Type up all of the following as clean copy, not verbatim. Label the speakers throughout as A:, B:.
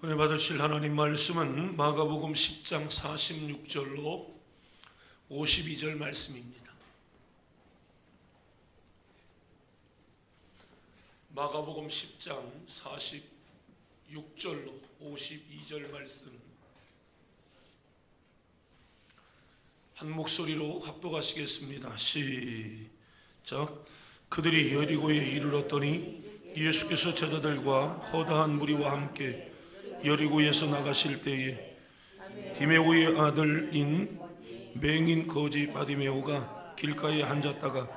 A: 은혜 받으실 하나님 말씀은 마가복음 10장 46절로 52절 말씀입니다. 마가복음 10장 46절로 52절 말씀 한 목소리로 합독하시겠습니다. 시작. 그들이 여리고에 이르렀더니 예수께서 제자들과 허다한 무리와 함께 여리고에서 나가실 때에 디메오의 아들인 맹인 거지 바디메오가 길가에 앉았다가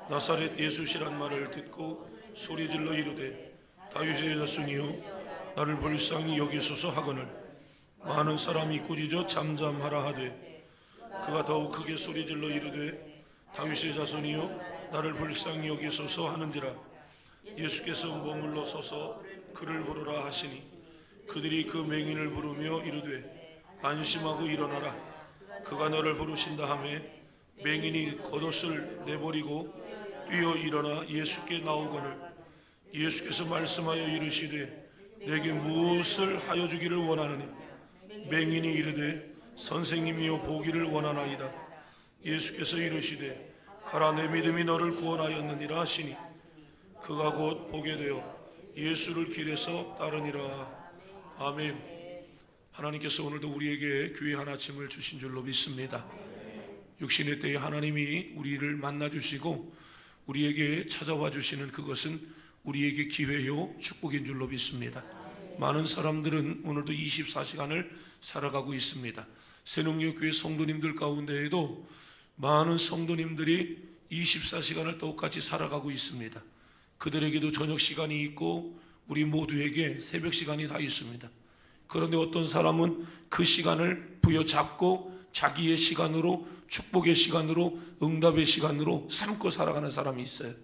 A: 나사렛 예수시란 말을 듣고 소리질러 이르되 다윗의 자손이여 나를 불쌍히 여기소서 하거늘 많은 사람이 꾸짖어 잠잠하라 하되 그가 더욱 크게 소리질러 이르되 다윗의 자손이여 나를 불쌍히 여기소서 하는지라 예수께서 머물러 서서 그를 부르라 하시니 그들이 그 맹인을 부르며 이르되 안심하고 일어나라 그가 너를 부르신다 하매 맹인이 겉옷을 내버리고 뛰어 일어나 예수께 나오거늘 예수께서 말씀하여 이르시되 내게 무엇을 하여 주기를 원하느냐 맹인이 이르되 선생님이여 보기를 원하나이다 예수께서 이르시되 가라 내 믿음이 너를 구원하였느니라 하시니 그가 곧 보게 되어 예수를 길에서 따르니라. 아멘. 하나님께서 오늘도 우리에게 귀한 아침을 주신 줄로 믿습니다. 육신의 때에 하나님이 우리를 만나주시고 우리에게 찾아와 주시는 그것은 우리에게 기회요 축복인 줄로 믿습니다. 많은 사람들은 오늘도 24시간을 살아가고 있습니다. 새농역교회 성도님들 가운데에도 많은 성도님들이 24시간을 똑같이 살아가고 있습니다. 그들에게도 저녁 시간이 있고 우리 모두에게 새벽 시간이 다 있습니다. 그런데 어떤 사람은 그 시간을 부여잡고 자기의 시간으로 축복의 시간으로 응답의 시간으로 삼고 살아가는 사람이 있어요.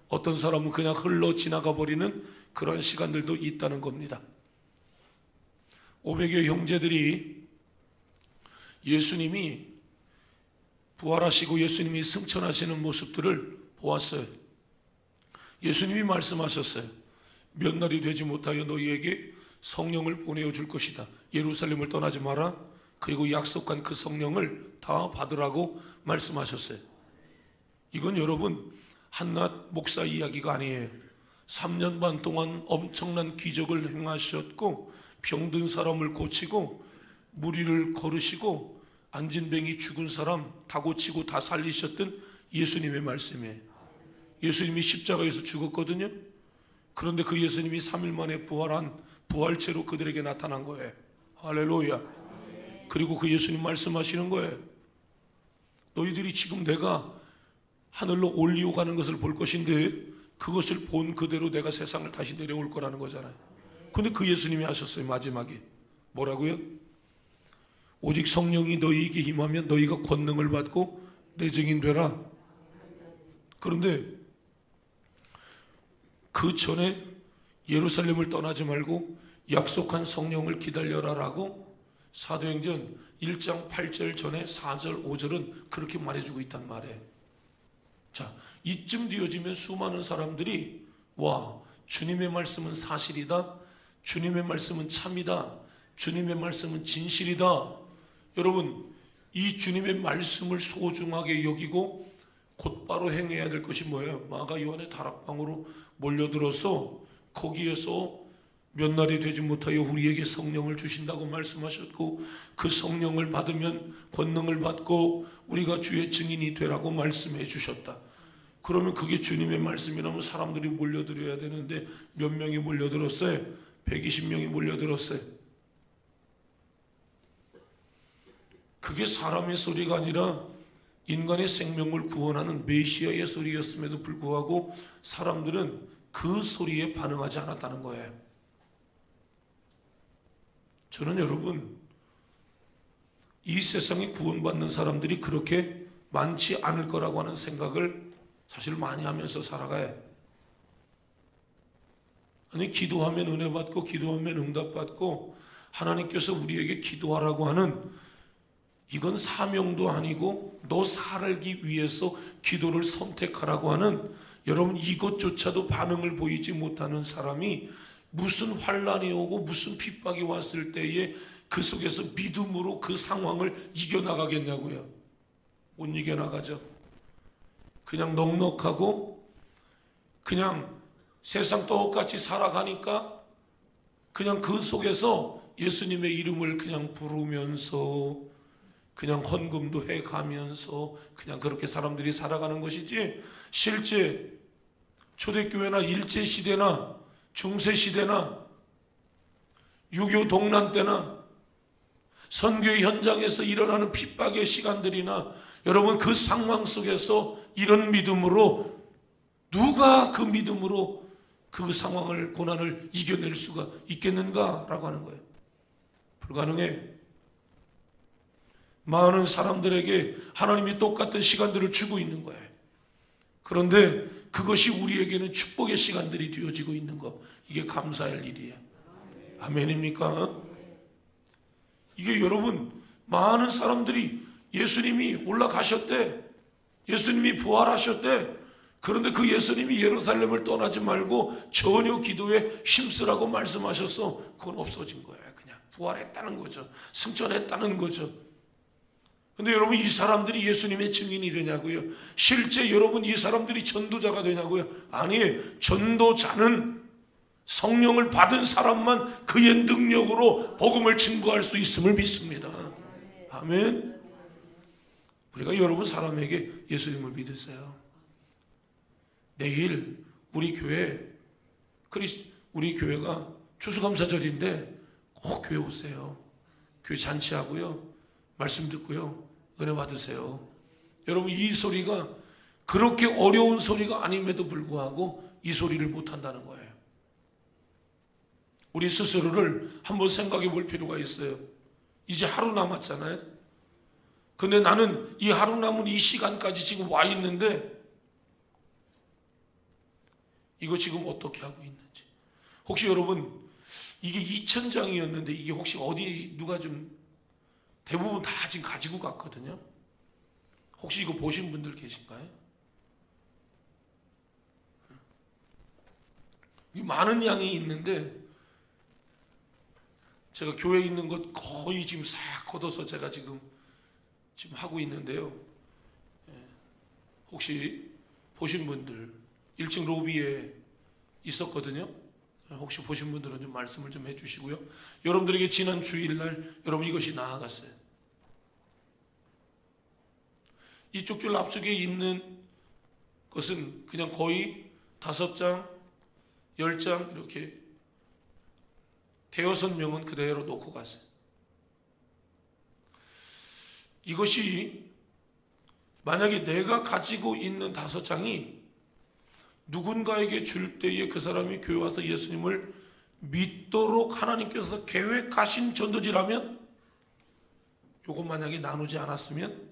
A: 어떤 사람은 그냥 흘러 지나가 버리는 그런 시간들도 있다는 겁니다. 500여 형제들이 예수님이 부활하시고 예수님이 승천하시는 모습들을 보았어요. 예수님이 말씀하셨어요. 몇 날이 되지 못하여 너희에게 성령을 보내어 줄 것이다. 예루살렘을 떠나지 마라. 그리고 약속한 그 성령을 다 받으라고 말씀하셨어요. 이건 여러분 한낱 목사 이야기가 아니에요. 3년 반 동안 엄청난 기적을 행하셨고 병든 사람을 고치고 무리를 걸으시고 안진뱅이 죽은 사람 다 고치고 다 살리셨던 예수님의 말씀이에요. 예수님이 십자가에서 죽었거든요. 그런데 그 예수님이 3일 만에 부활한 부활체로 그들에게 나타난 거예요. 할렐루야. 그리고 그 예수님 말씀하시는 거예요. 너희들이 지금 내가 하늘로 올리고 가는 것을 볼 것인데 그것을 본 그대로 내가 세상을 다시 내려올 거라는 거잖아요. 근데 그 예수님이 하셨어요. 마지막에 뭐라고요? 오직 성령이 너희에게 임하면 너희가 권능을 받고 내 증인 되라. 그런데 그 전에 예루살렘을 떠나지 말고 약속한 성령을 기다려라라고 사도행전 1장 8절 전에 4절 5절은 그렇게 말해주고 있단 말이에요. 자, 이쯤 되어지면 수많은 사람들이 와, 주님의 말씀은 사실이다. 주님의 말씀은 참이다. 주님의 말씀은 진실이다. 여러분, 이 주님의 말씀을 소중하게 여기고 곧바로 행해야 될 것이 뭐예요? 마가 요한의 다락방으로 몰려들어서 거기에서 몇 날이 되지 못하여 우리에게 성령을 주신다고 말씀하셨고 그 성령을 받으면 권능을 받고 우리가 주의 증인이 되라고 말씀해 주셨다. 그러면 그게 주님의 말씀이라면 사람들이 몰려들어야 되는데 몇 명이 몰려들었어요? 120명이 몰려들었어요. 그게 사람의 소리가 아니라 인간의 생명을 구원하는 메시아의 소리였음에도 불구하고 사람들은 그 소리에 반응하지 않았다는 거예요. 저는 여러분 이 세상에 구원받는 사람들이 그렇게 많지 않을 거라고 하는 생각을 사실 많이 하면서 살아가요. 아니 기도하면 은혜 받고 기도하면 응답 받고 하나님께서 우리에게 기도하라고 하는 이건 사명도 아니고 너 살기 위해서 기도를 선택하라고 하는 여러분 이것조차도 반응을 보이지 못하는 사람이 무슨 환란이 오고 무슨 핍박이 왔을 때에 그 속에서 믿음으로 그 상황을 이겨나가겠냐고요. 못 이겨나가죠. 그냥 넉넉하고 그냥 세상 똑같이 살아가니까 그냥 그 속에서 예수님의 이름을 그냥 부르면서 그냥 헌금도 해가면서 그냥 그렇게 사람들이 살아가는 것이지, 실제 초대교회나 일제시대나 중세시대나 6.25 동란 때나 선교의 현장에서 일어나는 핍박의 시간들이나 여러분 그 상황 속에서 이런 믿음으로 누가 그 믿음으로 그 상황을, 고난을 이겨낼 수가 있겠는가라고 하는 거예요. 불가능해. 많은 사람들에게 하나님이 똑같은 시간들을 주고 있는 거예요. 그런데 그것이 우리에게는 축복의 시간들이 되어지고 있는 거, 이게 감사할 일이에요. 아멘입니까? 이게 여러분, 많은 사람들이 예수님이 올라가셨대, 예수님이 부활하셨대. 그런데 그 예수님이 예루살렘을 떠나지 말고 전혀 기도에 힘쓰라고 말씀하셨어. 그건 없어진 거예요. 그냥 부활했다는 거죠. 승천했다는 거죠. 근데 여러분, 이 사람들이 예수님의 증인이 되냐고요? 실제 여러분, 이 사람들이 전도자가 되냐고요? 아니에요. 전도자는 성령을 받은 사람만 그의 능력으로 복음을 증거할 수 있음을 믿습니다. 아멘. 우리가 여러분 사람에게 예수님을 믿으세요. 내일 우리 교회가 추수감사절인데 꼭 교회 오세요. 교회 잔치하고요, 말씀 듣고요, 은혜 받으세요. 여러분, 이 소리가 그렇게 어려운 소리가 아님에도 불구하고 이 소리를 못한다는 거예요. 우리 스스로를 한번 생각해 볼 필요가 있어요. 이제 하루 남았잖아요. 근데 나는 이 하루 남은 이 시간까지 지금 와 있는데 이거 지금 어떻게 하고 있는지. 혹시 여러분, 이게 2,000장이었는데 이게 혹시 어디 누가 좀 대부분 다 지금 가지고 갔거든요. 혹시 이거 보신 분들 계신가요? 많은 양이 있는데 제가 교회에 있는 것 거의 지금 싹 걷어서 제가 지금 하고 있는데요. 혹시 보신 분들 1층 로비에 있었거든요. 혹시 보신 분들은 좀 말씀을 좀 해주시고요. 여러분들에게 지난 주일날 여러분 이것이 나아갔어요. 이쪽 줄 앞쪽에 있는 것은 그냥 거의 5장, 10장 이렇게 대여섯 명은 그대로 놓고 갔어요. 이것이 만약에 내가 가지고 있는 5장이 누군가에게 줄 때에 그 사람이 교회 와서 예수님을 믿도록 하나님께서 계획하신 전도지라면, 요거 만약에 나누지 않았으면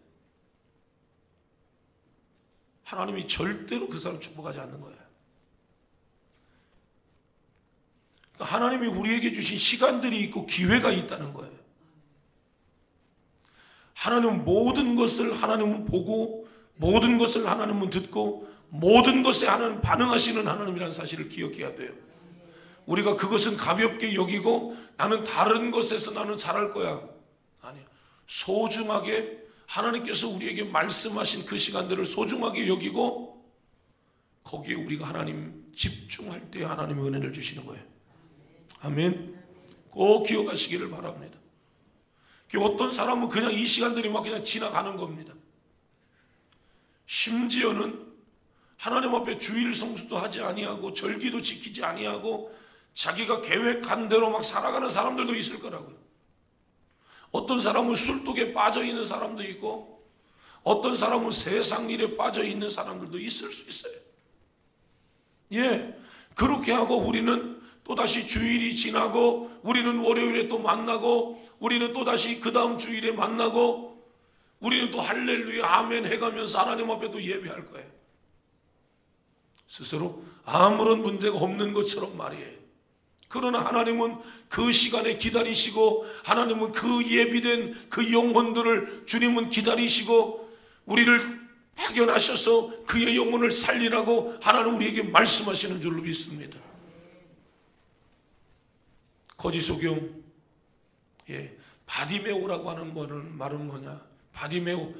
A: 하나님이 절대로 그 사람 축복하지 않는 거예요. 그러니까 하나님이 우리에게 주신 시간들이 있고 기회가 있다는 거예요. 하나님은 모든 것을 하나님은 보고, 모든 것을 하나님은 듣고, 모든 것에 하나님 반응하시는 하나님이라는 사실을 기억해야 돼요. 우리가 그것은 가볍게 여기고 나는 다른 것에서 나는 잘할 거야, 아니야. 소중하게 하나님께서 우리에게 말씀하신 그 시간들을 소중하게 여기고 거기에 우리가 하나님 집중할 때 하나님의 은혜를 주시는 거예요. 아멘. 꼭 기억하시기를 바랍니다. 어떤 사람은 그냥 이 시간들이 막 그냥 지나가는 겁니다. 심지어는 하나님 앞에 주일 성수도 하지 아니하고 절기도 지키지 아니하고 자기가 계획한 대로 막 살아가는 사람들도 있을 거라고요. 어떤 사람은 술독에 빠져 있는 사람도 있고 어떤 사람은 세상 일에 빠져 있는 사람들도 있을 수 있어요. 예, 그렇게 하고 우리는 또다시 주일이 지나고 우리는 월요일에 또 만나고 우리는 또다시 그 다음 주일에 만나고 우리는 또 할렐루야 아멘 해가면서 하나님 앞에 또 예배할 거예요. 스스로 아무런 문제가 없는 것처럼 말이에요. 그러나 하나님은 그 시간에 기다리시고 하나님은 그 예비된 그 영혼들을 주님은 기다리시고 우리를 파견하셔서 그의 영혼을 살리라고 하나님 우리에게 말씀하시는 줄로 믿습니다. 거짓 소경, 바디메오라고 하는 말은 뭐냐? 바디메오,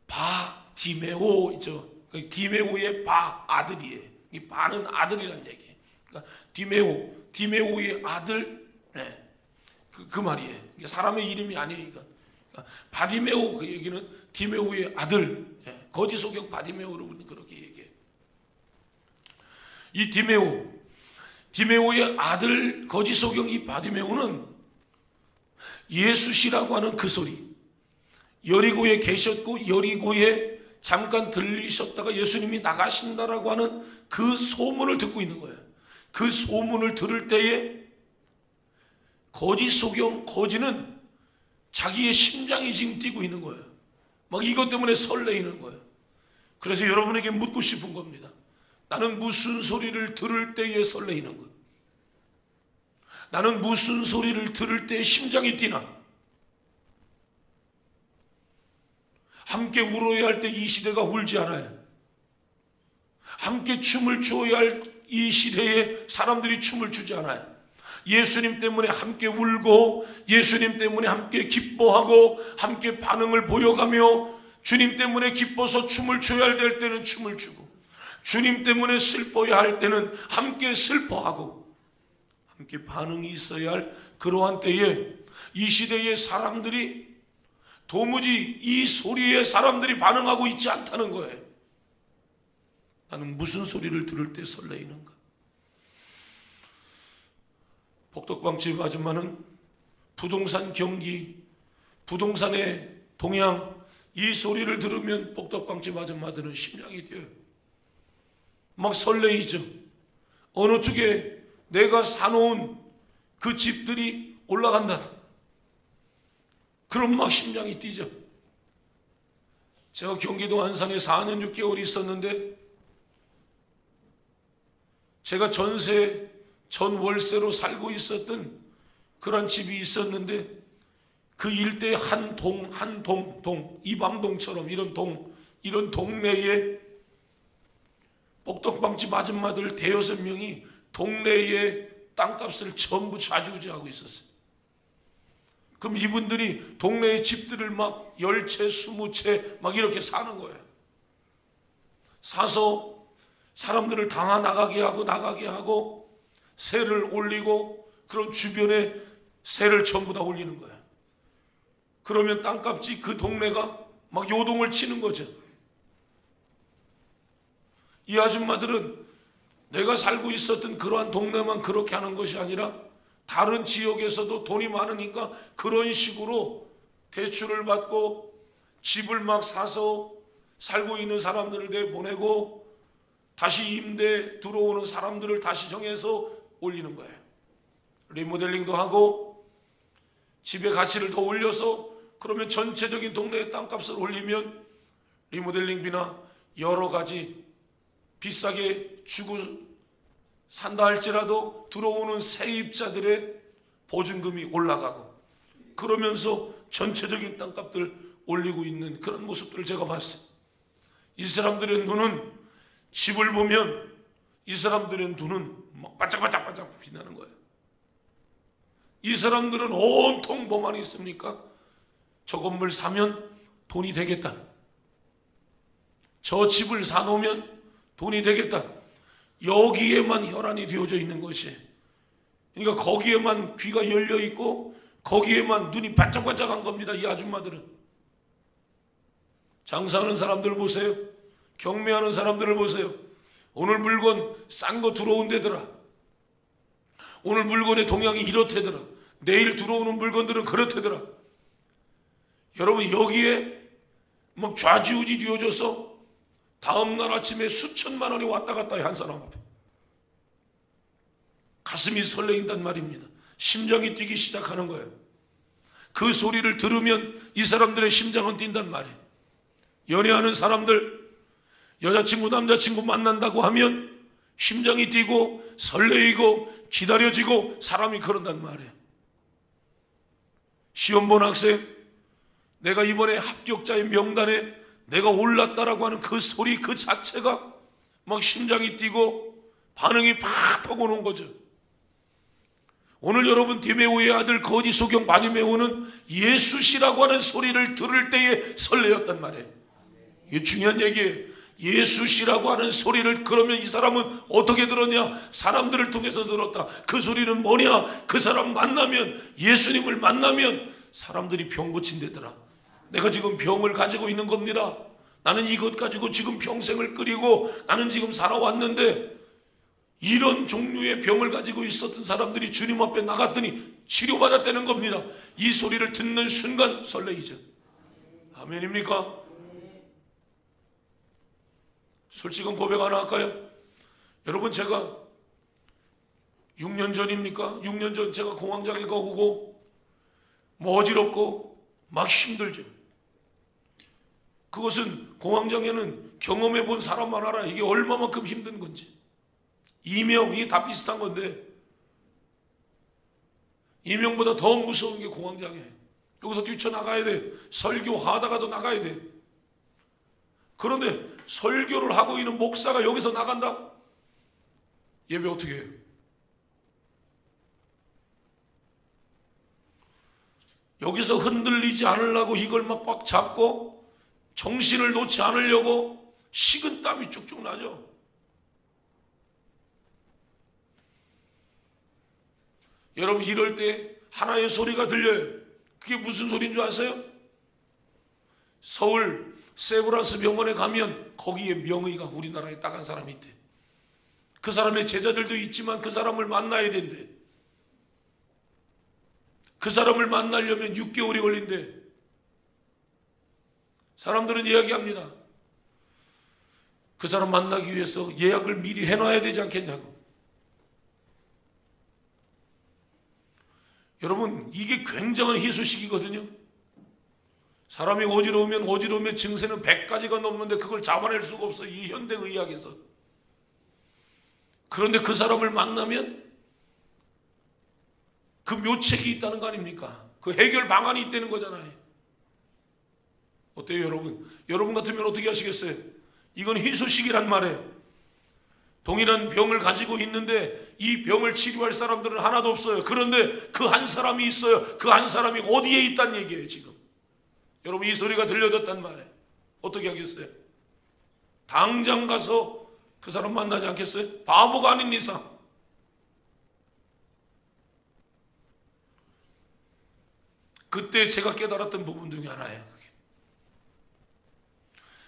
A: 바디메오죠. 디메오의 아들이에요. 이 바는 아들이란 얘기예요. 그러니까 디메오의 아들, 그 말이에요. 이게 사람의 이름이 아니에요. 이건. 그러니까 바디메오, 그 얘기는 디메오의 아들, 거짓 소경 바디메오를 우리는 그렇게 얘기해요. 이 디메오의 아들 거짓 소경 이 바디메오는 예수시라고 하는 그 소리, 여리고에 계셨고 여리고에 잠깐 들리셨다가 예수님이 나가신다라고 하는 그 소문을 듣고 있는 거예요. 그 소문을 들을 때에 거짓 소경, 거짓은 자기의 심장이 지금 뛰고 있는 거예요. 막 이것 때문에 설레이는 거예요. 그래서 여러분에게 묻고 싶은 겁니다. 나는 무슨 소리를 들을 때에 설레이는 거예요? 나는 무슨 소리를 들을 때에 심장이 뛰나? 함께 울어야 할 때 이 시대가 울지 않아요. 함께 춤을 춰야 할 이 시대에 사람들이 춤을 추지 않아요. 예수님 때문에 함께 울고 예수님 때문에 함께 기뻐하고 함께 반응을 보여가며 주님 때문에 기뻐서 춤을 춰야 할 때는 춤을 추고 주님 때문에 슬퍼야 할 때는 함께 슬퍼하고 함께 반응이 있어야 할 그러한 때에 이 시대의 사람들이 도무지 이 소리에 사람들이 반응하고 있지 않다는 거예요. 나는 무슨 소리를 들을 때 설레이는가? 복덕방집 아줌마는 부동산 경기, 부동산의 동향, 이 소리를 들으면 복덕방집 아줌마들은 심장이 뛰어요. 막 설레이죠. 어느 쪽에 내가 사놓은 그 집들이 올라간다. 그럼 막 심장이 뛰죠. 제가 경기도 안산에 4년 6개월 있었는데 제가 전 월세로 살고 있었던 그런 집이 있었는데 그 일대에 한 동, 이방동처럼 이런 동네에 복덕방집 아줌마들 대여섯 명이 동네의 땅값을 전부 좌지우지하고 있었어요. 그럼 이분들이 동네의 집들을 막 10채, 20채 막 이렇게 사는 거예요. 사서 사람들을 나가게 하고 세를 올리고 그런 주변에 세를 전부 다 올리는 거예요. 그러면 땅값이 그 동네가 막 요동을 치는 거죠. 이 아줌마들은 내가 살고 있었던 그러한 동네만 그렇게 하는 것이 아니라 다른 지역에서도 돈이 많으니까 그런 식으로 대출을 받고 집을 막 사서 살고 있는 사람들을 내보내고 다시 임대 들어오는 사람들을 다시 정해서 올리는 거예요. 리모델링도 하고 집의 가치를 더 올려서 그러면 전체적인 동네의 땅값을 올리면 리모델링비나 여러 가지 비싸게 주고 산다 할지라도 들어오는 세입자들의 보증금이 올라가고 그러면서 전체적인 땅값들 올리고 있는 그런 모습들을 제가 봤어요. 이 사람들의 눈은 집을 보면 이 사람들의 눈은 막 반짝반짝 빛나는 거예요. 이 사람들은 온통 뭐만 있습니까? 저 건물 사면 돈이 되겠다. 저 집을 사놓으면 돈이 되겠다. 여기에만 혈안이 되어져 있는 것이. 그러니까 거기에만 귀가 열려 있고 거기에만 눈이 반짝반짝한 겁니다. 이 아줌마들은. 장사하는 사람들 보세요. 경매하는 사람들을 보세요. 오늘 물건 싼 거 들어온 데더라. 오늘 물건의 동향이 이렇대더라. 내일 들어오는 물건들은 그렇대더라. 여러분 여기에 막 좌지우지 뒤어져서 다음날 아침에 수천만 원이 왔다 갔다 해 한 사람 앞에. 가슴이 설레인단 말입니다. 심장이 뛰기 시작하는 거예요. 그 소리를 들으면 이 사람들의 심장은 뛴단 말이에요. 연애하는 사람들 여자친구 남자친구 만난다고 하면 심장이 뛰고 설레이고 기다려지고 사람이 그런단 말이에요. 시험 본 학생 내가 이번에 합격자의 명단에 내가 올랐다라고 하는 그 소리 그 자체가 막 심장이 뛰고 반응이 팍팍 오는 거죠. 오늘 여러분 디메오의 아들 거지 소경 바디메오는 예수시라고 하는 소리를 들을 때에 설레었단 말이에요. 이게 중요한 얘기예요. 예수시라고 하는 소리를, 그러면 이 사람은 어떻게 들었냐? 사람들을 통해서 들었다. 그 소리는 뭐냐? 그 사람 만나면, 예수님을 만나면 사람들이 병 고친대더라. 내가 지금 병을 가지고 있는 겁니다. 나는 이것 가지고 지금 평생을 끓이고 나는 지금 살아왔는데, 이런 종류의 병을 가지고 있었던 사람들이 주님 앞에 나갔더니 치료받았다는 겁니다. 이 소리를 듣는 순간 설레이죠. 아멘입니까? 솔직한 고백 하나 할까요? 여러분, 제가 6년 전입니까? 6년 전 제가 공황장애 거고 뭐 어지럽고 막 힘들죠. 그것은, 공황장애는 경험해 본 사람만 알아. 이게 얼마만큼 힘든 건지. 이명, 이게 다 비슷한 건데, 이명보다 더 무서운 게 공황장애. 여기서 뛰쳐나가야 돼. 설교하다가도 나가야 돼. 그런데 설교를 하고 있는 목사가 여기서 나간다? 예배 어떻게 해요? 여기서 흔들리지 않으려고 이걸 막 꽉 잡고 정신을 놓지 않으려고 식은땀이 쭉쭉 나죠. 여러분, 이럴 때 하나의 소리가 들려요. 그게 무슨 소리인 줄 아세요? 서울 세브란스 병원에 가면 거기에 명의가 우리나라에 딱 한 사람이 있대. 그 사람의 제자들도 있지만 그 사람을 만나야 된대. 그 사람을 만나려면 6개월이 걸린대. 사람들은 이야기합니다. 그 사람 만나기 위해서 예약을 미리 해놔야 되지 않겠냐고. 여러분, 이게 굉장한 희소식이거든요. 사람이 어지러우면 증세는 100가지가 넘는데 그걸 잡아낼 수가 없어요, 이 현대의학에서. 그런데 그 사람을 만나면 그 묘책이 있다는 거 아닙니까? 그 해결 방안이 있다는 거잖아요. 어때요, 여러분? 여러분 같으면 어떻게 하시겠어요? 이건 희소식이란 말이에요. 동일한 병을 가지고 있는데 이 병을 치료할 사람들은 하나도 없어요. 그런데 그 한 사람이 있어요. 그 한 사람이 어디에 있다는 얘기예요, 지금. 여러분, 이 소리가 들려졌단 말이에요. 어떻게 하겠어요? 당장 가서 그 사람 만나지 않겠어요? 바보가 아닌 이상. 그때 제가 깨달았던 부분 중에 하나예요.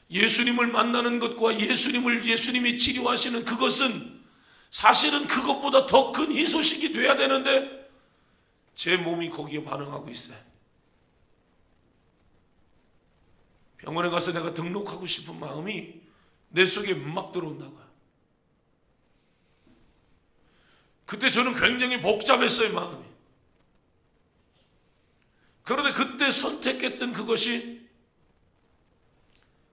A: 예수님을 만나는 것과 예수님이 치료하시는 그것은 사실은 그것보다 더 큰 희소식이 돼야 되는데 제 몸이 거기에 반응하고 있어요. 병원에 가서 내가 등록하고 싶은 마음이 내 속에 막 들어온다고요. 그때 저는 굉장히 복잡했어요, 마음이. 그런데 그때 선택했던 그것이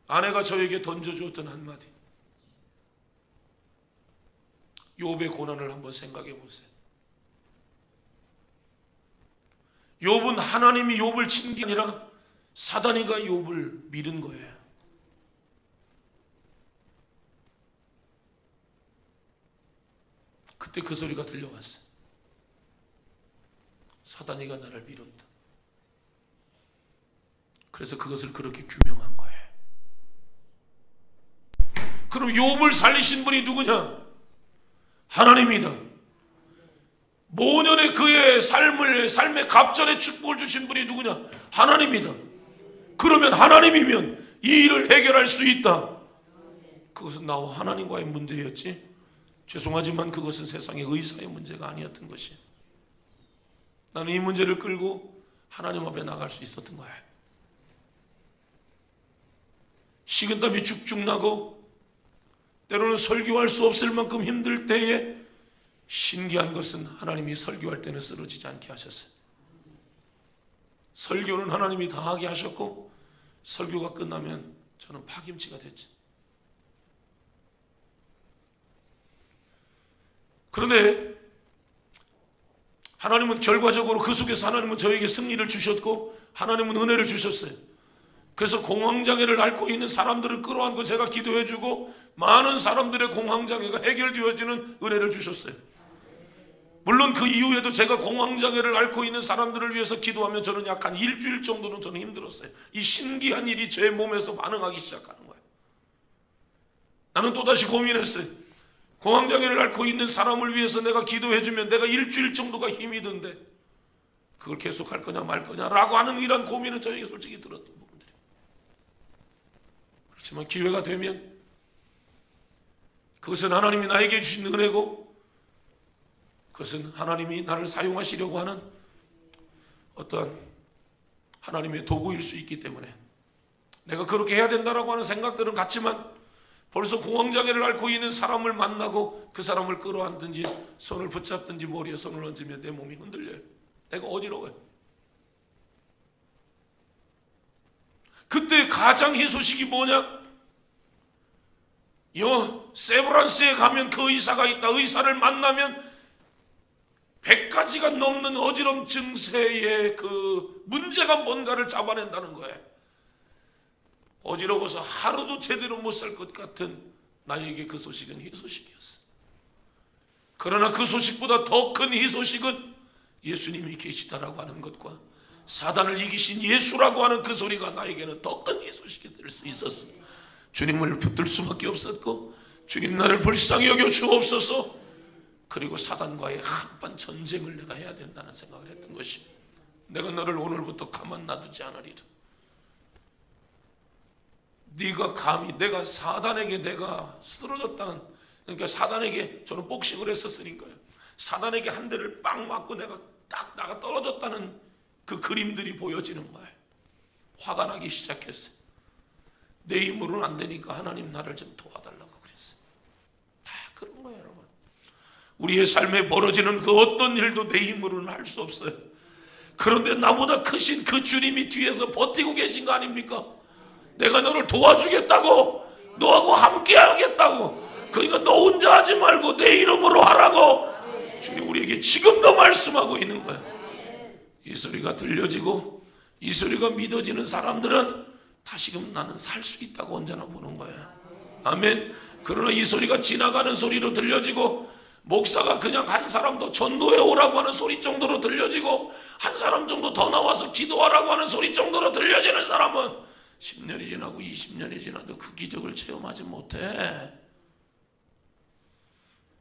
A: 아내가 저에게 던져주었던 한마디. 욥의 고난을 한번 생각해 보세요. 욥은 하나님이 욥을 친 게 아니라 사단이가 욥을 밀은 거예요. 그때 그 소리가 들려왔어요. 사단이가 나를 밀었다. 그래서 그것을 그렇게 규명한 거예요. 그럼 욥을 살리신 분이 누구냐? 하나님이다. 모년의 그의 삶의 갑절의 축복을 주신 분이 누구냐? 하나님이다. 그러면 하나님이면 이 일을 해결할 수 있다. 그것은 나와 하나님과의 문제였지, 죄송하지만 그것은 세상의 의사의 문제가 아니었던 것이. 나는 이 문제를 끌고 하나님 앞에 나갈 수 있었던 거야. 식은땀이 쭉쭉 나고 때로는 설교할 수 없을 만큼 힘들 때에 신기한 것은 하나님이 설교할 때는 쓰러지지 않게 하셨어요. 설교는 하나님이 다 하게 하셨고 설교가 끝나면 저는 파김치가 됐죠. 그런데 하나님은 결과적으로 그 속에서 하나님은 저에게 승리를 주셨고 하나님은 은혜를 주셨어요. 그래서 공황장애를 앓고 있는 사람들을 끌어안고 제가 기도해주고 많은 사람들의 공황장애가 해결되어지는 은혜를 주셨어요. 물론 그 이후에도 제가 공황장애를 앓고 있는 사람들을 위해서 기도하면 저는 약 한 일주일 정도는 저는 힘들었어요. 이 신기한 일이 제 몸에서 반응하기 시작하는 거예요. 나는 또다시 고민했어요. 공황장애를 앓고 있는 사람을 위해서 내가 기도해주면 내가 일주일 정도가 힘이 든데 그걸 계속 할 거냐 말 거냐라고 하는 이런 고민은 저에게 솔직히 들었던 부분들이에요. 그렇지만 기회가 되면 그것은 하나님이 나에게 주신 은혜고 그것은 하나님이 나를 사용하시려고 하는 어떠한 하나님의 도구일 수 있기 때문에 내가 그렇게 해야 된다라고 하는 생각들은 같지만 벌써 공황장애를 앓고 있는 사람을 만나고 그 사람을 끌어안든지 손을 붙잡든지 머리에 손을 얹으면 내 몸이 흔들려요. 내가 어지러워요. 그때 가장 희소식이 뭐냐? 세브란스에 가면 그 의사가 있다. 의사를 만나면 100가지가 넘는 어지럼 증세의 그 문제가 뭔가를 잡아낸다는 거예요. 어지러워서 하루도 제대로 못 살 것 같은 나에게 그 소식은 희소식이었어. 그러나 그 소식보다 더 큰 희소식은 예수님이 계시다라고 하는 것과 사단을 이기신 예수라고 하는 그 소리가 나에게는 더 큰 희소식이 될 수 있었어. 주님을 붙들 수밖에 없었고 주님 나를 불쌍히 여겨 주옵소서. 그리고 사단과의 한판 전쟁을 내가 해야 된다는 생각을 했던 것이 내가 너를 오늘부터 가만 놔두지 않으리라. 네가 감히 내가 사단에게 내가 쓰러졌다는 그러니까 사단에게 저는 복싱을 했었으니까요. 사단에게 한 대를 빵 맞고 내가 딱 나가 떨어졌다는 그 그림들이 보여지는 거예요. 화가 나기 시작했어요. 내 힘으로는 안 되니까 하나님 나를 좀 도와달라고 그랬어요. 다 그런 거예요, 여러분. 우리의 삶에 벌어지는 그 어떤 일도 내 힘으로는 할 수 없어요. 그런데 나보다 크신 그 주님이 뒤에서 버티고 계신 거 아닙니까? 내가 너를 도와주겠다고, 너하고 함께 하겠다고. 그러니까 너 혼자 하지 말고 내 이름으로 하라고 주님 우리에게 지금도 말씀하고 있는 거예요. 이 소리가 들려지고 이 소리가 믿어지는 사람들은 다시금 나는 살 수 있다고 언제나 보는 거예요. 아멘. 그러나 이 소리가 지나가는 소리로 들려지고 목사가 그냥 한 사람 더 전도해 오라고 하는 소리 정도로 들려지고 한 사람 정도 더 나와서 기도하라고 하는 소리 정도로 들려지는 사람은 10년이 지나고 20년이 지나도 그 기적을 체험하지 못해.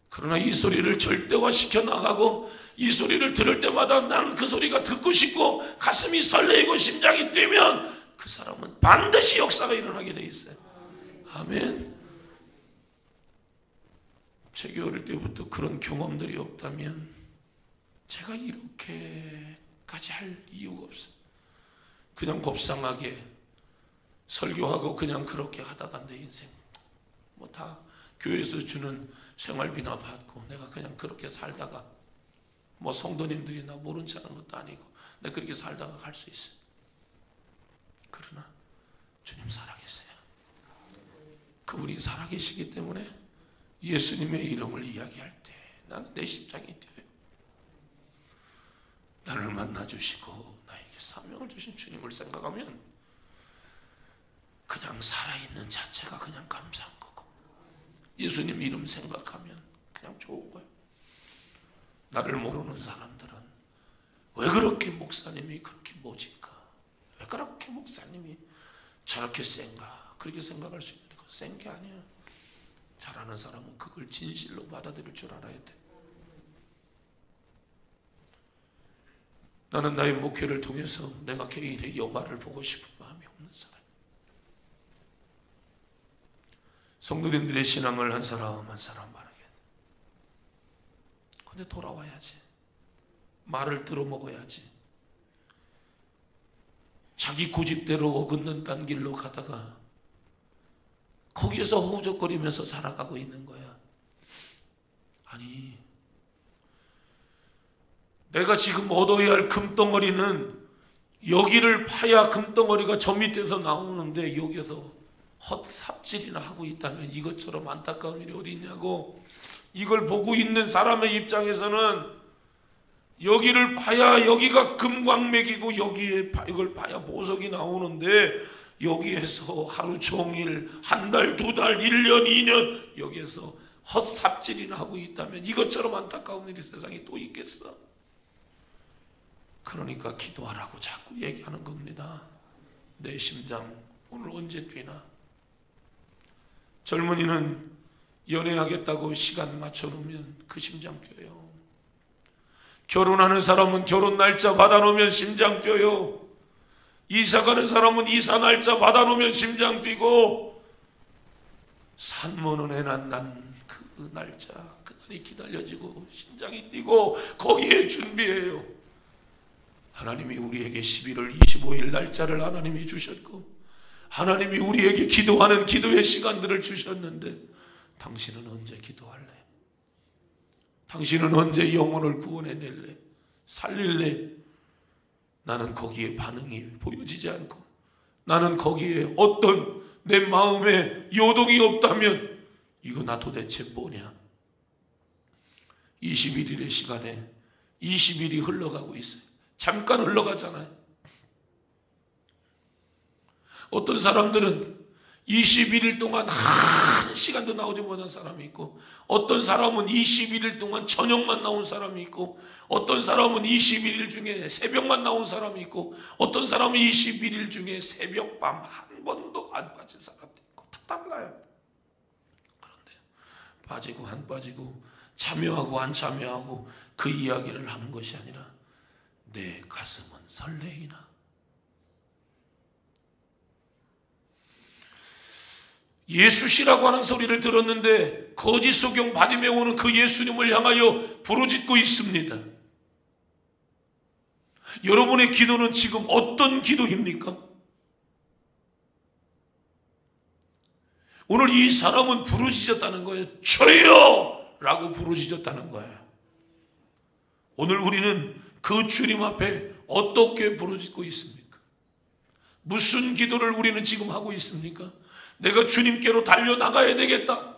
A: 그러나 이 소리를 절대화시켜 나가고 이 소리를 들을 때마다 난 그 소리가 듣고 싶고 가슴이 설레이고 심장이 뛰면 그 사람은 반드시 역사가 일어나게 돼 있어요. 아멘. 제가 어릴 때부터 그런 경험들이 없다면 제가 이렇게까지 할 이유가 없어요. 그냥 곱상하게 설교하고 그냥 그렇게 하다가 내 인생 뭐 다 교회에서 주는 생활비나 받고 내가 그냥 그렇게 살다가 뭐 성도님들이 나 모른 척 하는 것도 아니고 내가 그렇게 살다가 갈 수 있어요. 그러나 주님 살아계세요. 그분이 살아계시기 때문에 예수님의 이름을 이야기할 때 나는 내 심장이 뛰어요. 나를 만나주시고 나에게 사명을 주신 주님을 생각하면 그냥 살아있는 자체가 그냥 감사한 거고 예수님 이름 생각하면 그냥 좋은 거예요. 나를 모르는 사람들은 왜 그렇게 목사님이 그렇게 모질까? 왜 그렇게 목사님이 저렇게 센가? 그렇게 생각할 수 있는데 그건 센 게 아니야. 잘하는 사람은 그걸 진실로 받아들일 줄 알아야 돼. 나는 나의 목회를 통해서 내가 개인의 영화를 보고 싶은 마음이 없는 사람. 성도님들의 신앙을 한 사람 한 사람 말하게 돼. 근데 돌아와야지. 말을 들어먹어야지. 자기 고집대로 어긋는 길로 가다가 거기에서 허우적거리면서 살아가고 있는 거야. 아니, 내가 지금 얻어야 할 금덩어리는 여기를 파야 금덩어리가 저 밑에서 나오는데 여기에서 헛삽질이나 하고 있다면 이것처럼 안타까운 일이 어디 있냐고. 이걸 보고 있는 사람의 입장에서는 여기를 파야 여기가 금광맥이고 여기에 이걸 파야 보석이 나오는데 여기에서 하루 종일 한 달, 두 달, 1년, 2년 여기에서 헛삽질이나 하고 있다면 이것처럼 안타까운 일이 세상에 또 있겠어? 그러니까 기도하라고 자꾸 얘기하는 겁니다. 내 심장 오늘 언제 뛰나? 젊은이는 연애하겠다고 시간 맞춰놓으면 그 심장 뛰어요. 결혼하는 사람은 결혼 날짜 받아놓으면 심장 뛰어요. 이사 가는 사람은 이사 날짜 받아놓으면 심장 뛰고, 산모는 애 낳는 그 날짜, 그날이 기다려지고 심장이 뛰고 거기에 준비해요. 하나님이 우리에게 11월 25일 날짜를 하나님이 주셨고, 하나님이 우리에게 기도하는 기도의 시간들을 주셨는데, 당신은 언제 기도할래? 당신은 언제 영혼을 구원해낼래? 살릴래? 나는 거기에 반응이 보여지지 않고, 나는 거기에 어떤 내 마음에 요동이 없다면 이거 나 도대체 뭐냐? 21일의 시간에 20일이 흘러가고 있어요. 잠깐 흘러가잖아요. 어떤 사람들은 21일 동안 한 시간도 나오지 못한 사람이 있고, 어떤 사람은 21일 동안 저녁만 나온 사람이 있고, 어떤 사람은 21일 중에 새벽만 나온 사람이 있고, 어떤 사람은 21일 중에 새벽밤 한 번도 안 빠진 사람도 있고, 다 달라요. 그런데 빠지고 안 빠지고, 참여하고 안 참여하고 그 이야기를 하는 것이 아니라, 내 가슴은 설레이나? 예수시라고 하는 소리를 들었는데 거짓 소경 바디메오는 그 예수님을 향하여 부르짖고 있습니다. 여러분의 기도는 지금 어떤 기도입니까? 오늘 이 사람은 부르짖었다는 거예요. 주여! 라고 부르짖었다는 거예요. 오늘 우리는 그 주님 앞에 어떻게 부르짖고 있습니까? 무슨 기도를 우리는 지금 하고 있습니까? 내가 주님께로 달려나가야 되겠다.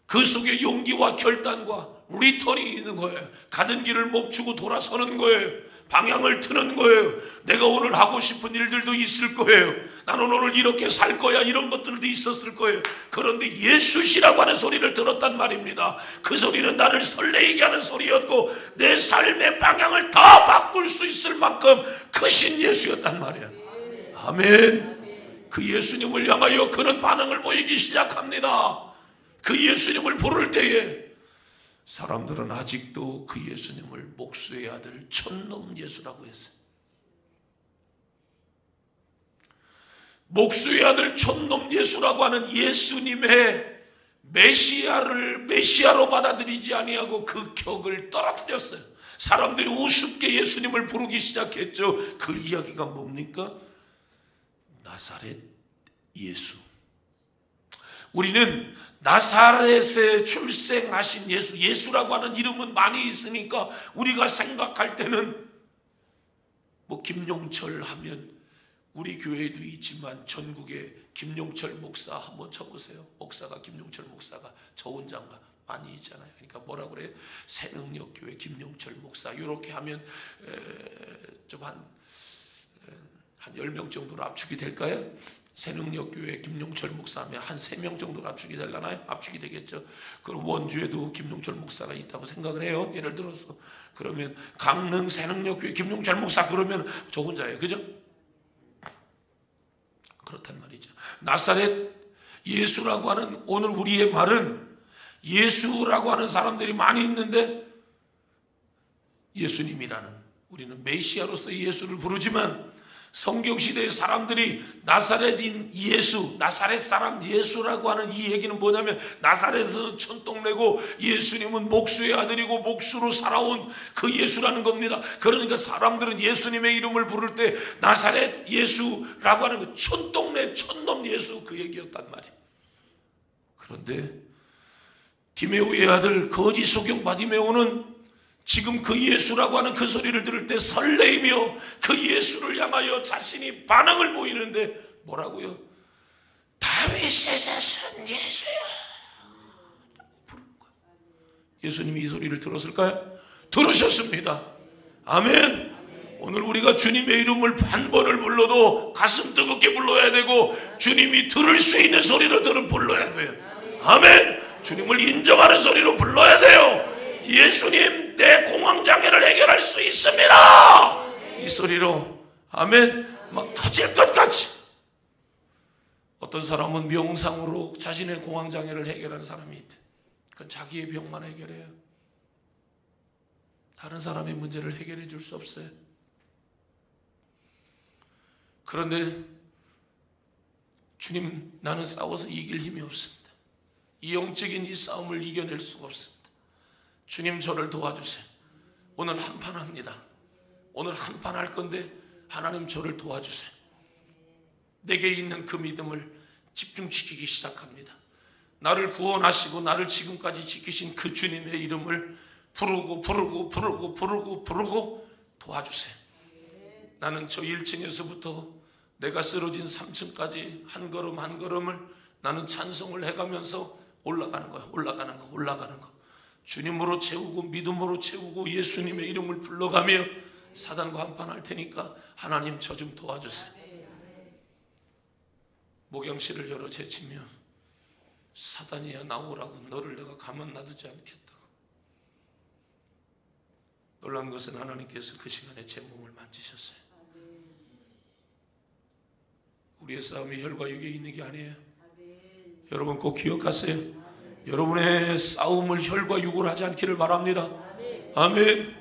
A: 그 속에 용기와 결단과 리턴이 있는 거예요. 가던 길을 멈추고 돌아서는 거예요. 방향을 트는 거예요. 내가 오늘 하고 싶은 일들도 있을 거예요. 나는 오늘 이렇게 살 거야. 이런 것들도 있었을 거예요. 그런데 예수시라고 하는 소리를 들었단 말입니다. 그 소리는 나를 설레게 하는 소리였고, 내 삶의 방향을 다 바꿀 수 있을 만큼 크신 예수였단 말이야. 아멘. 그 예수님을 향하여 그런 반응을 보이기 시작합니다. 그 예수님을 부를 때에 사람들은 아직도 그 예수님을 목수의 아들 촌놈 예수라고 했어요. 목수의 아들 촌놈 예수라고 하는 예수님의 메시아로 받아들이지 아니하고 그 격을 떨어뜨렸어요. 사람들이 우습게 예수님을 부르기 시작했죠. 그 이야기가 뭡니까? 나사렛 예수. 우리는 나사렛에 출생하신 예수, 예수라고 하는 이름은 많이 있으니까 우리가 생각할 때는 뭐 김용철 하면 우리 교회에도 있지만 전국에 김용철 목사 한번 쳐보세요. 목사가 김용철 목사가 저 혼자인가 많이 있잖아요. 그러니까 뭐라 그래요? 새능력교회 김용철 목사 이렇게 하면 좀 한 10명 정도로 압축이 될까요? 새능력교회 김용철 목사하면 한 3명 정도로 압축이 되려나요? 압축이 되겠죠. 그럼 원주에도 김용철 목사가 있다고 생각을 해요. 예를 들어서 그러면 강릉 새능력교회 김용철 목사 그러면 저 혼자예요. 그죠? 그렇단 말이죠. 나사렛 예수라고 하는 오늘 우리의 말은 예수라고 하는 사람들이 많이 있는데 예수님이라는 우리는 메시아로서 예수를 부르지만 성경시대의 사람들이 나사렛인 예수, 나사렛 사람 예수라고 하는 이 얘기는 뭐냐면 나사렛은 촌동네고 예수님은 목수의 아들이고 목수로 살아온 그 예수라는 겁니다. 그러니까 사람들은 예수님의 이름을 부를 때 나사렛 예수라고 하는 그 촌동네 촌놈 예수 그 얘기였단 말이에요. 그런데 디메오의 아들 거짓 소경 바디메오는 지금 그 예수라고 하는 그 소리를 들을 때 설레이며 그 예수를 향하여 자신이 반응을 보이는데 뭐라고요? 다윗의 자손 예수야 라고 부르는 거예요. 예수님이 이 소리를 들었을까요? 들으셨습니다. 아멘. 오늘 우리가 주님의 이름을 한 번을 불러도 가슴 뜨겁게 불러야 되고 주님이 들을 수 있는 소리를 불러야 돼요. 아멘. 주님을 인정하는 소리로 불러야 돼요. 예수님, 내 공황장애를 해결할 수 있습니다. 이 소리로 아멘. 막 터질 것 같이. 어떤 사람은 명상으로 자신의 공황장애를 해결한 사람이 있대. 그건 자기의 병만 해결해요. 다른 사람의 문제를 해결해 줄 수 없어요. 그런데 주님, 나는 싸워서 이길 힘이 없습니다. 이 영적인 이 싸움을 이겨낼 수가 없습니다. 주님, 저를 도와주세요. 오늘 한판 합니다. 오늘 한판 할 건데 하나님 저를 도와주세요. 내게 있는 그 믿음을 집중시키기 시작합니다. 나를 구원하시고 나를 지금까지 지키신 그 주님의 이름을 부르고 도와주세요. 나는 저 1층에서부터 내가 쓰러진 3층까지 한 걸음 한 걸음을 나는 찬송을 해가면서 올라가는 거야. 올라가는 거. 주님으로 채우고 믿음으로 채우고 예수님의 이름을 불러가며 사단과 한판 할 테니까 하나님 저 좀 도와주세요. 목양실을 열어 제치며 사단이야 나오라고, 너를 내가 가만 놔두지 않겠다고. 놀란 것은 하나님께서 그 시간에 제 몸을 만지셨어요. 우리의 싸움이 혈과 육에 있는 게 아니에요. 여러분 꼭 기억하세요. 여러분의 싸움을 혈과 육으로 하지 않기를 바랍니다. 아멘.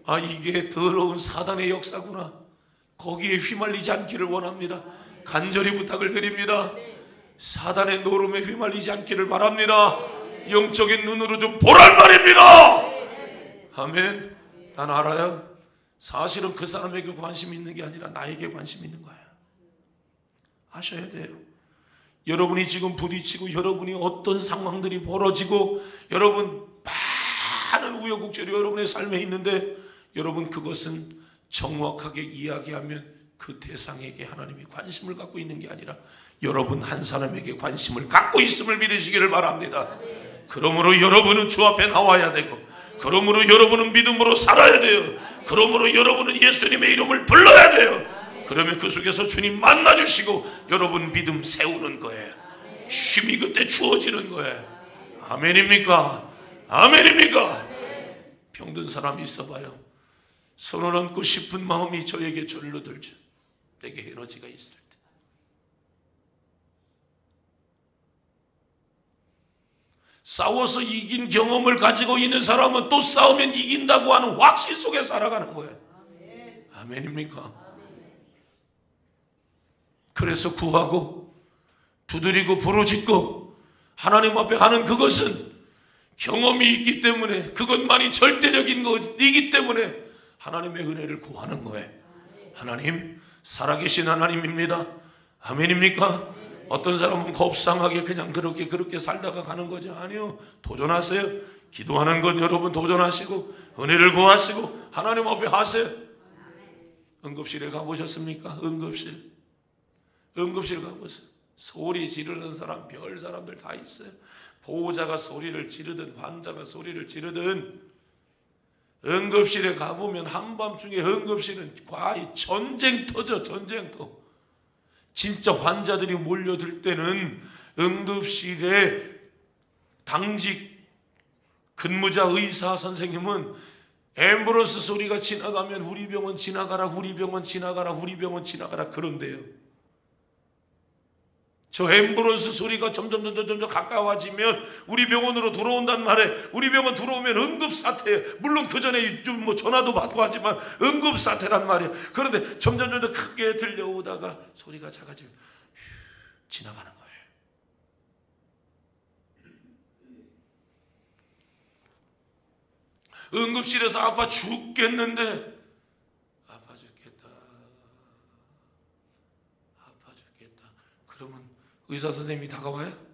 A: 아, 이게 더러운 사단의 역사구나. 거기에 휘말리지 않기를 원합니다. 간절히 부탁을 드립니다. 사단의 노름에 휘말리지 않기를 바랍니다. 영적인 눈으로 좀 보란 말입니다. 아멘. 난 알아요. 사실은 그 사람에게 관심이 있는 게 아니라 나에게 관심이 있는 거예요. 아셔야 돼요. 여러분이 지금 부딪히고 여러분이 어떤 상황들이 벌어지고 여러분 많은 우여곡절이 여러분의 삶에 있는데 여러분 그것은 정확하게 이야기하면 그 대상에게 하나님이 관심을 갖고 있는 게 아니라 여러분 한 사람에게 관심을 갖고 있음을 믿으시기를 바랍니다. 그러므로 여러분은 주 앞에 나와야 되고, 그러므로 여러분은 믿음으로 살아야 돼요. 그러므로 여러분은 예수님의 이름을 불러야 돼요. 그러면 그 속에서 주님 만나주시고 여러분 믿음 세우는 거예요. 쉼이 그때 주어지는 거예요. 아멘입니까? 아멘입니까? 병든 사람이 있어봐요. 손을 얹고 싶은 마음이 저에게 절로 들죠. 내게 에너지가 있을 때. 싸워서 이긴 경험을 가지고 있는 사람은 또 싸우면 이긴다고 하는 확신 속에 살아가는 거예요. 아멘입니까? 그래서 구하고 두드리고 부르짖고 하나님 앞에 하는 그것은 경험이 있기 때문에, 그것만이 절대적인 것이기 때문에 하나님의 은혜를 구하는 거예요. 하나님, 살아계신 하나님입니다. 아멘입니까? 어떤 사람은 곱상하게 그냥 그렇게 살다가 가는 거죠. 아니요. 도전하세요. 기도하는 건 여러분 도전하시고 은혜를 구하시고 하나님 앞에 하세요. 응급실에 가보셨습니까? 응급실 가보세요. 소리 지르는 사람, 별 사람들 다 있어요. 보호자가 소리를 지르든 환자가 소리를 지르든 응급실에 가보면 한밤중에 응급실은 거의 전쟁터죠. 전쟁터. 진짜 환자들이 몰려들 때는 응급실에 당직 근무자 의사 선생님은 앰뷸런스 소리가 지나가면 우리 병원 지나가라, 우리 병원 지나가라, 우리 병원 지나가라 그런데요. 저 앰뷸런스 소리가 점점 가까워지면 우리 병원으로 들어온단 말이에요. 우리 병원 들어오면 응급사태예요. 물론 그 전에 좀 뭐 전화도 받고 하지만 응급사태란 말이에요. 그런데 점점 크게 들려오다가 소리가 작아지면 지나가는 거예요. 응급실에서 아파 죽겠는데 그러면 의사 선생님이 다가와요?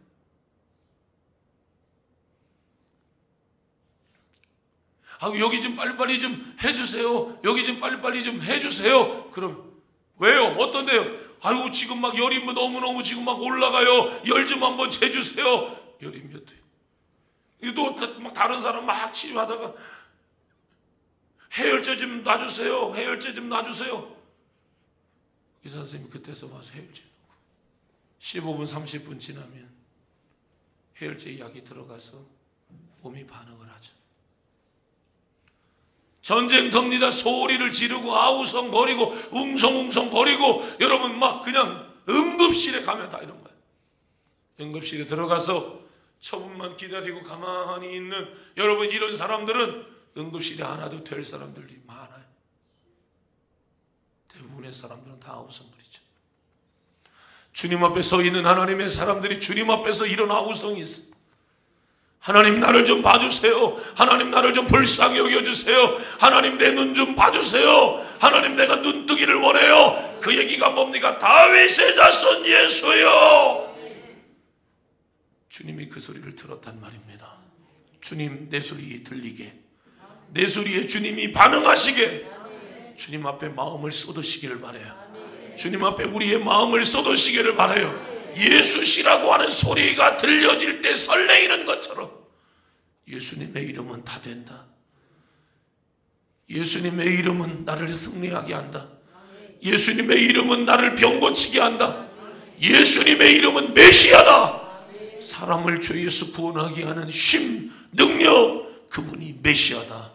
A: 여기 좀 빨리빨리 좀 해주세요. 여기 좀 빨리빨리 좀 해주세요. 그럼 왜요? 어떤데요? 아이고 지금 막 열이 너무너무 지금 막 올라가요. 열 좀 한번 재주세요. 열이 몇 도요? 또 막 다른 사람 막 치료하다가 해열제 좀 놔주세요. 해열제 좀 놔주세요. 의사 선생님이 그때서 와서 해열제 15분 30분 지나면 해열제 약이 들어가서 몸이 반응을 하죠. 전쟁터입니다. 소리를 지르고 아우성거리고 웅성웅성거리고 여러분 막 그냥 응급실에 가면 다 이런 거예요. 응급실에 들어가서 처분만 기다리고 가만히 있는 여러분, 이런 사람들은 응급실에 안 와도 될 사람들이 많아요. 대부분의 사람들은 다 아우성거리죠. 주님 앞에 서 있는 하나님의 사람들이 주님 앞에서 이런 아우성이 있어요. 하나님 나를 좀 봐주세요. 하나님 나를 좀 불쌍히 여겨주세요. 하나님 내 눈 좀 봐주세요. 하나님 내가 눈뜨기를 원해요. 그 얘기가 뭡니까? 다윗의 자손 예수요. 주님이 그 소리를 들었단 말입니다. 주님 내 소리 들리게, 내 소리에 주님이 반응하시게, 주님 앞에 마음을 쏟으시기를 바라요. 주님 앞에 우리의 마음을 쏟으시기를 바라요. 예수시라고 하는 소리가 들려질 때 설레이는 것처럼 예수님의 이름은 다 된다. 예수님의 이름은 나를 승리하게 한다. 예수님의 이름은 나를 병 고치게 한다. 예수님의 이름은 메시아다. 사람을 죄에서 구원하게 하는 심, 능력, 그분이 메시아다.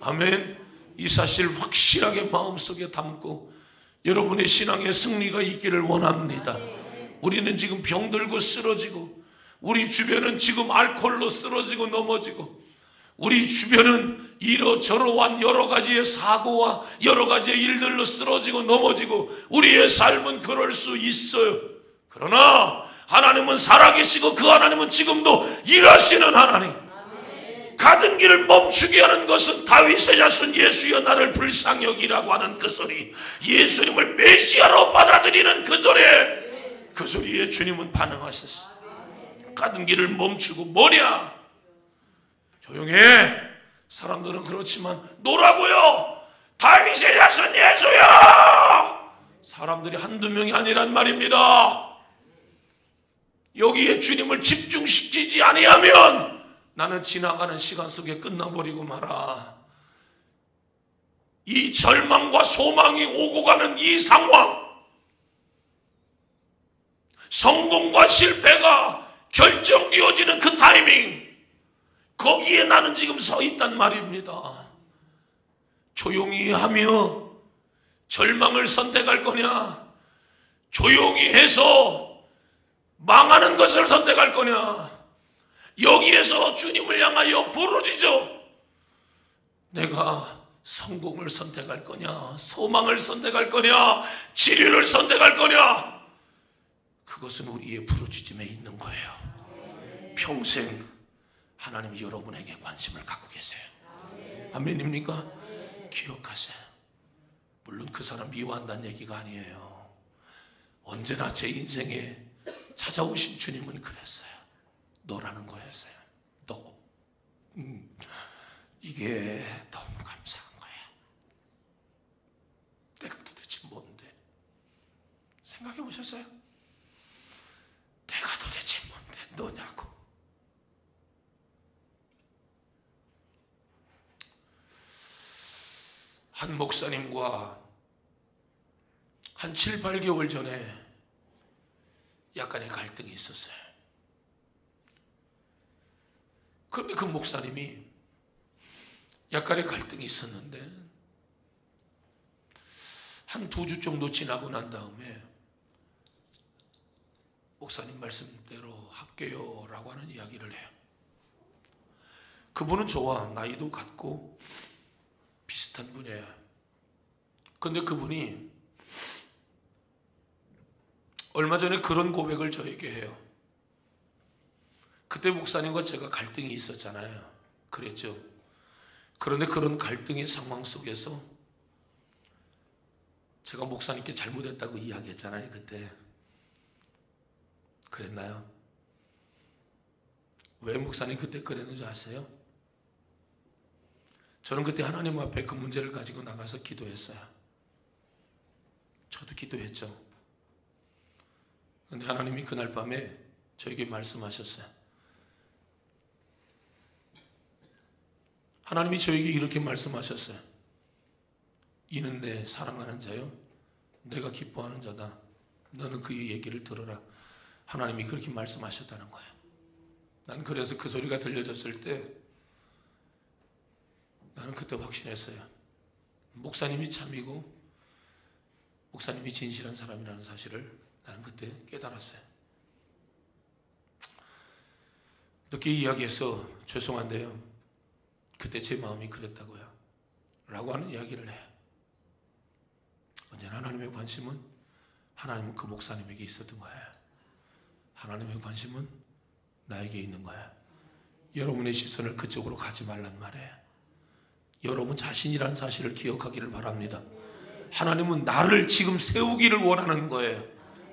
A: 아멘. 이 사실 확실하게 마음속에 담고 여러분의 신앙의 승리가 있기를 원합니다. 우리는 지금 병들고 쓰러지고, 우리 주변은 지금 알코올로 쓰러지고 넘어지고, 우리 주변은 이러저러한 여러 가지의 사고와 여러 가지의 일들로 쓰러지고 넘어지고, 우리의 삶은 그럴 수 있어요. 그러나 하나님은 살아계시고 그 하나님은 지금도 일하시는 하나님. 가던 길을 멈추게 하는 것은 다윗의 자손 예수여 나를 불쌍히 여기라고 하는 그 소리, 예수님을 메시아로 받아들이는 그 소리에, 그 소리에 주님은 반응하셨어요. 가던 길을 멈추고 뭐냐? 조용해. 사람들은 그렇지만 노라고요. 다윗의 자손 예수야. 사람들이 한두 명이 아니란 말입니다. 여기에 주님을 집중시키지 아니하면 나는 지나가는 시간 속에 끝나버리고 말아. 이 절망과 소망이 오고 가는 이 상황, 성공과 실패가 결정되어지는 그 타이밍, 거기에 나는 지금 서 있단 말입니다. 조용히 하며 절망을 선택할 거냐, 조용히 해서 망하는 것을 선택할 거냐, 여기에서 주님을 향하여 부르짖어 내가 성공을 선택할 거냐, 소망을 선택할 거냐, 치료를 선택할 거냐, 그것은 우리의 부르짖음에 있는 거예요. 평생 하나님이 여러분에게 관심을 갖고 계세요. 아멘입니까? 기억하세요. 물론 그 사람 미워한다는 얘기가 아니에요. 언제나 제 인생에 찾아오신 주님은 그랬어요. 너라는 거였어요. 너. 이게 너무 감사한 거야. 내가 도대체 뭔데? 생각해 보셨어요? 내가 도대체 뭔데 너냐고. 한 목사님과 한 7, 8개월 전에 약간의 갈등이 있었어요. 그런데 그 목사님이 약간의 갈등이 있었는데 한 2주 정도 지나고 난 다음에 목사님 말씀대로 할게요 라고 하는 이야기를 해요. 그분은 저와 나이도 같고 비슷한 분이에요. 그런데 그분이 얼마 전에 그런 고백을 저에게 해요. 그때 목사님과 제가 갈등이 있었잖아요. 그랬죠. 그런데 그런 갈등의 상황 속에서 제가 목사님께 잘못했다고 이야기했잖아요. 그때. 그랬나요? 왜 목사님 그때 그랬는지 아세요? 저는 그때 하나님 앞에 그 문제를 가지고 나가서 기도했어요. 저도 기도했죠. 그런데 하나님이 그날 밤에 저에게 말씀하셨어요. 하나님이 저에게 이렇게 말씀하셨어요. 이는 내 사랑하는 자요, 내가 기뻐하는 자다. 너는 그의 얘기를 들어라. 하나님이 그렇게 말씀하셨다는 거예요. 난 그래서 그 소리가 들려졌을 때 나는 그때 확신했어요. 목사님이 참이고 목사님이 진실한 사람이라는 사실을 나는 그때 깨달았어요. 늦게 이야기해서 죄송한데요, 그때 제 마음이 그랬다고요 라고 하는 이야기를 해요. 언제나 하나님의 관심은 하나님은 그 목사님에게 있었던 거예요. 하나님의 관심은 나에게 있는 거예요. 여러분의 시선을 그쪽으로 가지 말란 말이에요. 여러분 자신이라는 사실을 기억하기를 바랍니다. 하나님은 나를 지금 세우기를 원하는 거예요.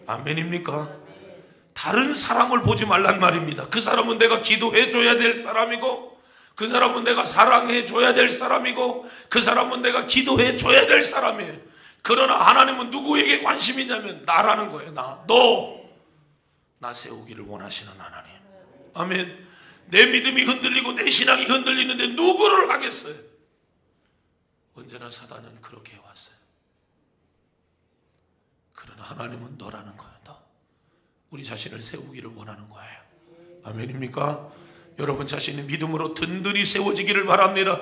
A: 아멘입니까? 다른 사람을 보지 말란 말입니다. 그 사람은 내가 기도해 줘야 될 사람이고, 그 사람은 내가 사랑해 줘야 될 사람이고, 그 사람은 내가 기도해 줘야 될 사람이에요. 그러나 하나님은 누구에게 관심이 있냐면 나라는 거예요. 나 세우기를 원하시는 하나님. 아멘. 내 믿음이 흔들리고 내 신앙이 흔들리는데 누구를 하겠어요? 언제나 사단은 그렇게 해왔어요. 그러나 하나님은 너라는 거예요. 너. 우리 자신을 세우기를 원하는 거예요. 아멘입니까? 여러분 자신이 믿음으로 든든히 세워지기를 바랍니다.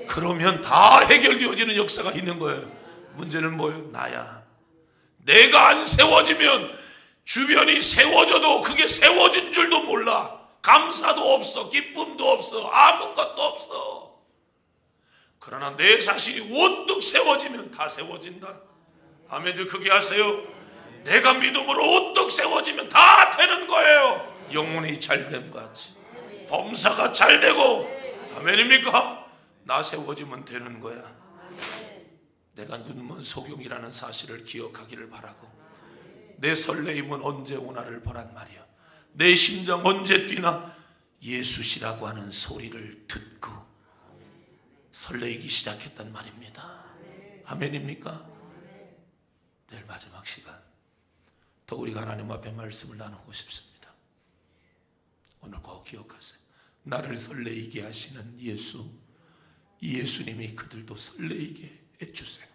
A: 그러면 다 해결되어지는 역사가 있는 거예요. 문제는 뭐예요? 나야. 내가 안 세워지면 주변이 세워져도 그게 세워진 줄도 몰라. 감사도 없어, 기쁨도 없어, 아무것도 없어. 그러나 내 자신이 원뜩 세워지면 다 세워진다. 아멘. 좀 크게 하세요. 내가 믿음으로 원뜩 세워지면 다 되는 거예요. 영혼이 잘됨 같이, 범사가 잘되고. 아멘입니까? 나 세워지면 되는 거야. 내가 눈먼 소경이라는 사실을 기억하기를 바라고, 내 설레임은 언제 오나를 보란 말이야. 내 심장 언제 뛰나 예수시라고 하는 소리를 듣고 설레이기 시작했단 말입니다. 아멘입니까? 내일 마지막 시간 더 우리가 하나님 앞에 말씀을 나누고 싶습니다. 오늘 꼭 기억하세요. 나를 설레이게 하시는 예수, 이 예수님이 그들도 설레이게 해주세요.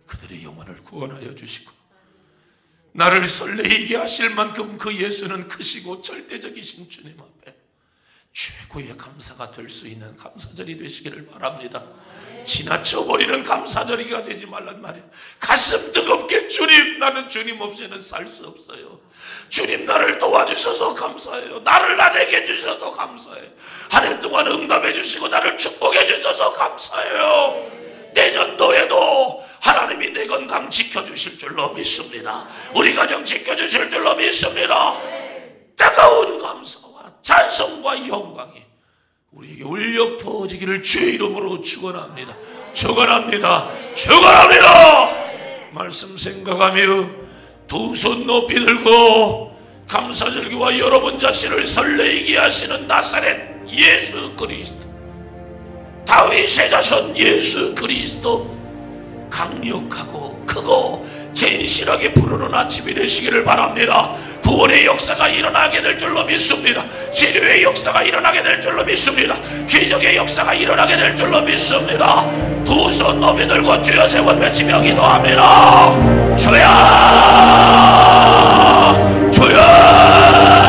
A: 그들의 영혼을 구원하여 주시고, 나를 설레이게 하실 만큼 그 예수는 크시고 절대적이신 주님 앞에 최고의 감사가 될 수 있는 감사절이 되시기를 바랍니다. 지나쳐버리는 감사절이가 되지 말란 말이에요. 가슴 뜨겁게 주님, 나는 주님 없이는 살 수 없어요. 주님 나를 도와주셔서 감사해요. 나를 나되게 해주셔서 감사해요. 한 해 동안 응답해 주시고 나를 축복해 주셔서 감사해요. 내년도에도 하나님이 내 건강 지켜주실 줄로 믿습니다. 우리 가정 지켜주실 줄로 믿습니다. 뜨거운 감사와 찬송과 영광이 우리에게 울려 퍼지기를 주의 이름으로 축원합니다. 축원합니다. 축원합니다. 말씀 생각하며 두 손 높이 들고 감사절기와 여러분 자신을 설레이게 하시는 나사렛 예수 그리스도, 다윗의 자손 예수 그리스도, 강력하고 크고 진실하게 부르는 아침이 되시기를 바랍니다. 구원의 역사가 일어나게 될 줄로 믿습니다. 치료의 역사가 일어나게 될 줄로 믿습니다. 기적의 역사가 일어나게 될 줄로 믿습니다. 두 손 높이 들고 주여 세 번 외치며 기도합니다. 주여, 주여.